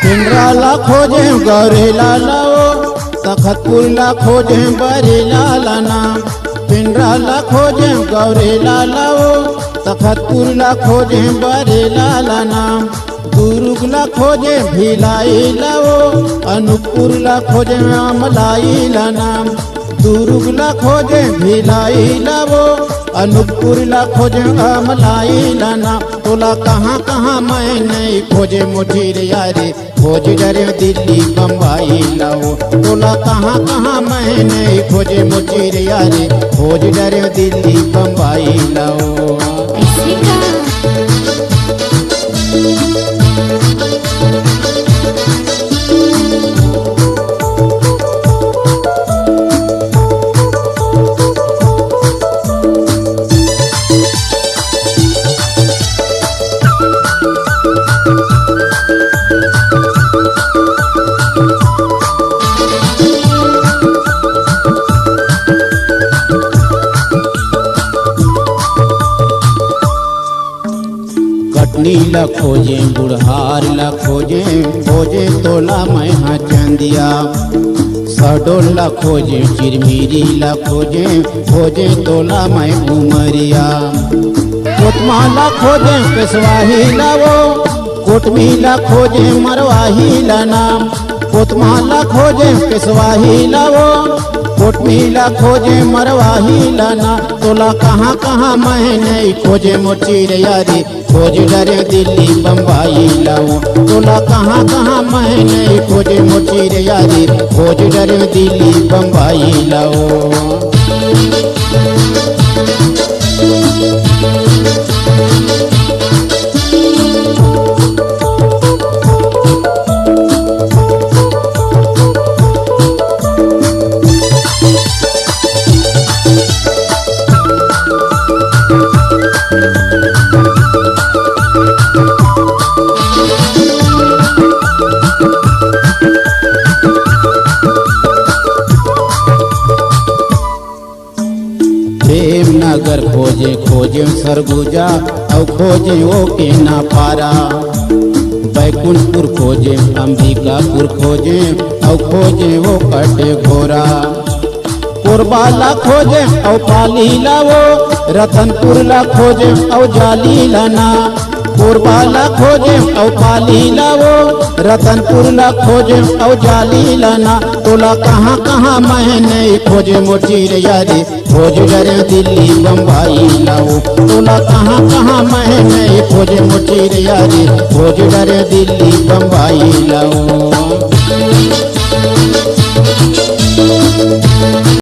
पिंडराला खोजे गौरेला लाओ, तखतपुरला खोजे बरेला नाम। पिंडराला खोजे गौरेला लाओ, तखतपुरला खोजे बरेला नाम। दुर्गला खोजे भिलाई लाओ, अनूपपुरला खोजे अमलाई नाम। दुर्गला खोजे भिलाई लाओ, अनूपपुरला खोजे अमलाई नाम। तोला कहाँ कहाँ मैं नहीं खोजे मुठीर यारे, खोज डरे दिल्ली बम्बई लाओ। तोला कहाँ कहाँ मैं नहीं खोजे मुठीर यारे, खोज डरे दिल्ली बम्बई लाओ। कटनी ला खोजे बुढ़हार ला खोजे, खोजे तोला मैं हाँ चंदिया। सडोल ला खोजे चिरमिरी ला खोजे, खोजे तोला मैं उमरिया। कोतमा ला खोजे पेशवाही लाओ, कोटमी ला खोजे मरवाही ला नाम। कोतमा ला खोजे पेशवाही लाओ, कोटमी ला खोजे मरवाही ला नाम। तोला कहाँ कहाँ मैं नहीं खोजे मुठीर यारी, खोज डरे दिल्ली बम्बई लाओ। तोला कहाँ कहाँ मैं नहीं खोजे मुठीर यारी, खोज डरे दिल्ली बम्बई लाओ। प्रेमनगर खोजे खोजे सरगुजा, और खोजे ओ के ना पारा। बैकुंठपुर खोजे अंबिकापुर खोजे, और खोजे वो कटे घोरा। कोरबाला खोजे और पाली लाओ, रतनपुर ला खोजे और जाली लाना। कोरबाला खोजे और पाली लाओ, रतनपुर ला खोजे और जाली लाना। तोला कहाँ कहाँ मैं नहीं खोजे मुठीर यारी, खोज डरे दिल्ली बम्बई लाओ। तोला कहाँ कहाँ मैं नहीं खोजे मुठीर यारी, खोज डरे दिल्ली बम्बई लाओ।